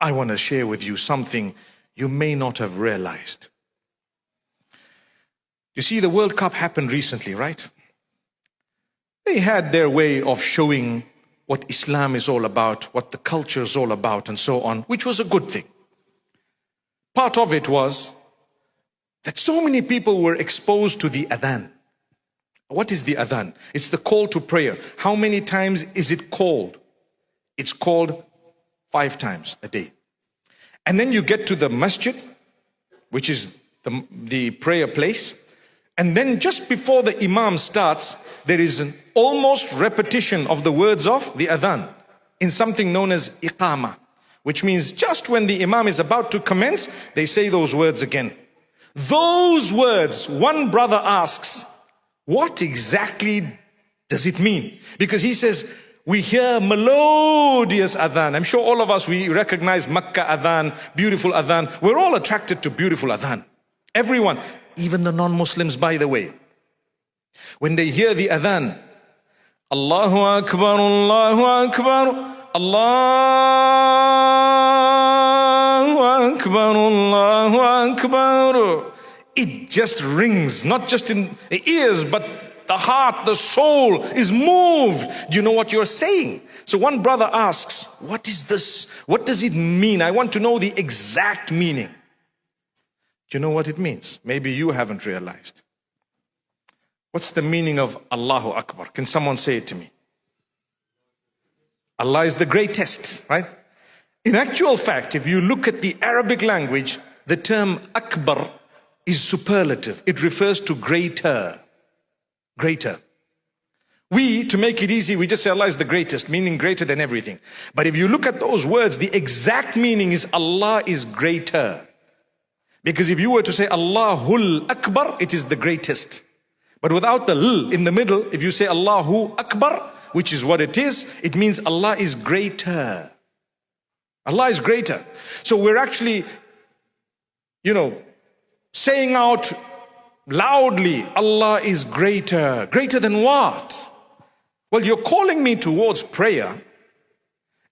I want to share with you something you may not have realized. You see, the World Cup happened recently, right? They had their way of showing what Islam is all about, what the culture is all about, and so on, which was a good thing. Part of it was that so many people were exposed to the Adhan. What is the Adhan? It's the call to prayer. How many times is it called? It's called 5 times a day. And then you get to the masjid, which is the prayer place. And then just before the imam starts, there is an almost repetition of the words of the Adhan in something known as iqama, which means just when the imam is about to commence, they say those words again. Those words, one brother asks, what exactly does it mean? Because he says, we hear melodious adhan. I'm sure all of us, we recognize Makkah adhan, beautiful adhan. We're all attracted to beautiful adhan. Everyone, even the non-Muslims, by the way. When they hear the adhan, Allahu Akbar, Allahu Akbar, Allahu Akbar, Allahu Akbar. It just rings, not just in the ears, but the heart, the soul is moved. Do you know what you're saying? So one brother asks, what is this? What does it mean? I want to know the exact meaning. Do you know what it means? Maybe you haven't realized. What's the meaning of Allahu Akbar? Can someone say it to me? Allah is the greatest, right? In actual fact, if you look at the Arabic language, the term Akbar is superlative. It refers to greater. Greater. We, to make it easy, we just say Allah is the greatest, meaning greater than everything. But if you look at those words, the exact meaning is Allah is greater. Because if you were to say Allahul Akbar, it is the greatest. But without the L in the middle, if you say Allahu Akbar, which is what it is, it means Allah is greater. Allah is greater. So we're actually, saying out loudly, Allah is greater. Greater than what? Well, you're calling me towards prayer,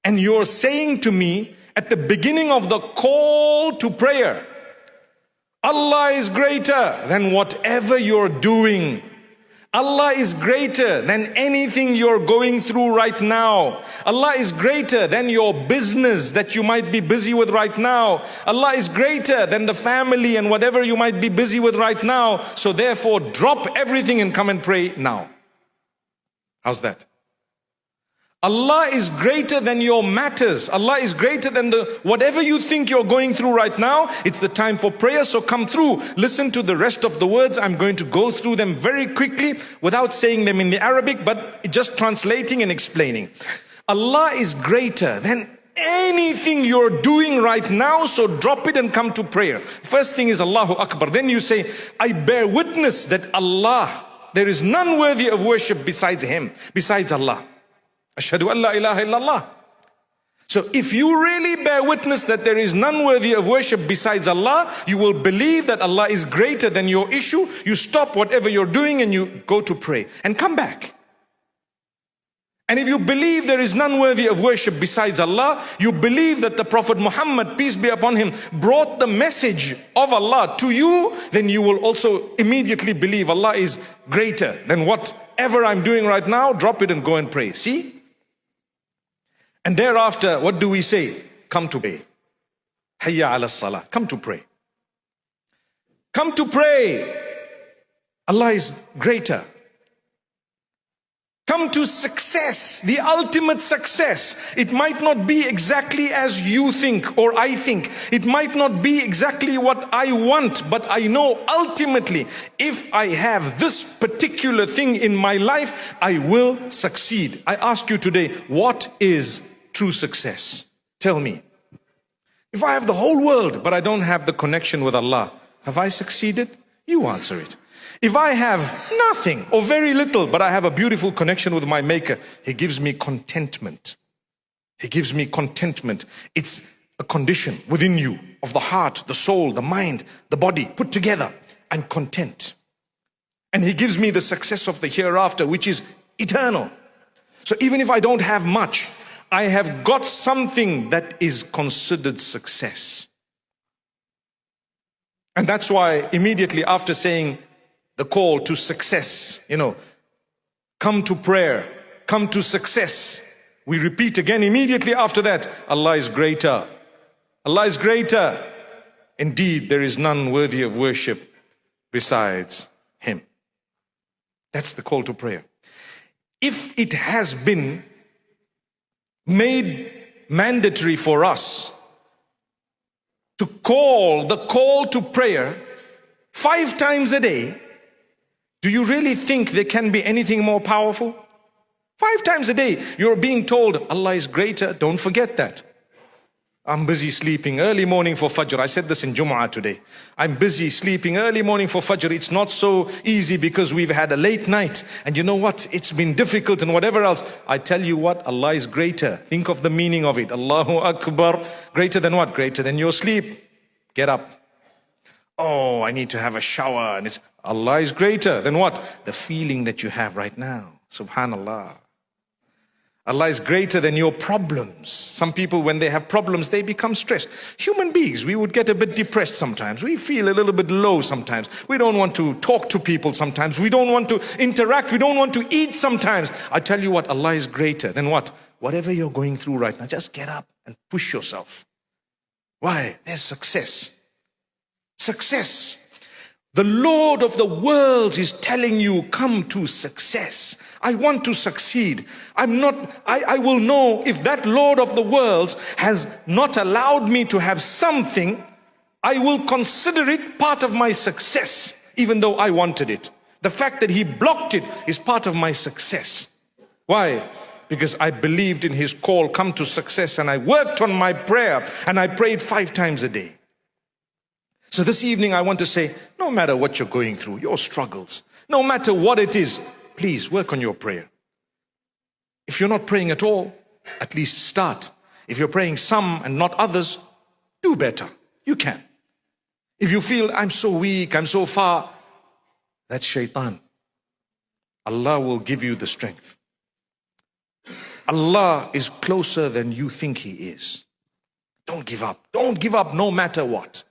and you're saying to me at the beginning of the call to prayer, Allah is greater than whatever you're doing. Allah is greater than anything you're going through right now. Allah is greater than your business that you might be busy with right now. Allah is greater than the family and whatever you might be busy with right now. So therefore, drop everything and come and pray now. How's that? Allah is greater than your matters. Allah is greater than whatever you think you're going through right now. It's the time for prayer, so come through. Listen to the rest of the words. I'm going to go through them very quickly without saying them in the Arabic, but just translating and explaining. Allah is greater than anything you're doing right now, so drop it and come to prayer. First thing is Allahu Akbar. Then you say, I bear witness that Allah, there is none worthy of worship besides Him, besides Allah. Ashhadu an la ilaha illallah. So if you really bear witness that there is none worthy of worship besides Allah, you will believe that Allah is greater than your issue. You stop whatever you're doing and you go to pray and come back. And if you believe there is none worthy of worship besides Allah, you believe that the Prophet Muhammad, peace be upon him, brought the message of Allah to you, then you will also immediately believe Allah is greater than whatever I'm doing right now. Drop it and go and pray. See? And thereafter, what do we say? Come to pray. Hayya ala salah. Come to pray. Come to pray. Allah is greater. Come to success, the ultimate success. It might not be exactly as you think or I think. It might not be exactly what I want, but I know ultimately if I have this particular thing in my life, I will succeed. I ask you today, what is true success? Tell me. If I have the whole world, but I don't have the connection with Allah, have I succeeded? You answer it. If I have nothing or very little, but I have a beautiful connection with my Maker, He gives me contentment. He gives me contentment. It's a condition within you of the heart, the soul, the mind, the body put together. I'm content. And He gives me the success of the hereafter, which is eternal. So even if I don't have much, I have got something that is considered success. And that's why immediately after saying the call to success, come to prayer, come to success, we repeat again immediately after that, Allah is greater. Allah is greater. Indeed, there is none worthy of worship besides Him. That's the call to prayer. If it has been made mandatory for us to call the call to prayer 5 times a day, do you really think there can be anything more powerful? 5 times a day, you're being told Allah is greater. Don't forget that. I'm busy sleeping early morning for Fajr. I said this in Jumu'ah today. I'm busy sleeping early morning for Fajr. It's not so easy because we've had a late night. And you know what? It's been difficult and whatever else. I tell you what, Allah is greater. Think of the meaning of it. Allahu Akbar. Greater than what? Greater than your sleep. Get up. Oh, I need to have a shower. And Allah is greater than what? The feeling that you have right now. Subhanallah. Allah is greater than your problems. Some people, when they have problems, they become stressed. Human beings, we would get a bit depressed sometimes. We feel a little bit low sometimes. We don't want to talk to people sometimes. We don't want to interact. We don't want to eat sometimes. I tell you what, Allah is greater than what? Whatever you're going through right now, just get up and push yourself. Why? There's success. Success. The Lord of the worlds is telling you, come to success. I want to succeed. I will know if that Lord of the worlds has not allowed me to have something, I will consider it part of my success, even though I wanted it. The fact that He blocked it is part of my success. Why? Because I believed in His call, come to success, and I worked on my prayer, and I prayed 5 times a day. So this evening I want to say, no matter what you're going through, your struggles, no matter what it is, please work on your prayer. If you're not praying at all, at least start. If you're praying some and not others, do better. You can. If you feel, I'm so weak, I'm so far, that's shaitan. Allah will give you the strength. Allah is closer than you think He is. Don't give up. Don't give up no matter what.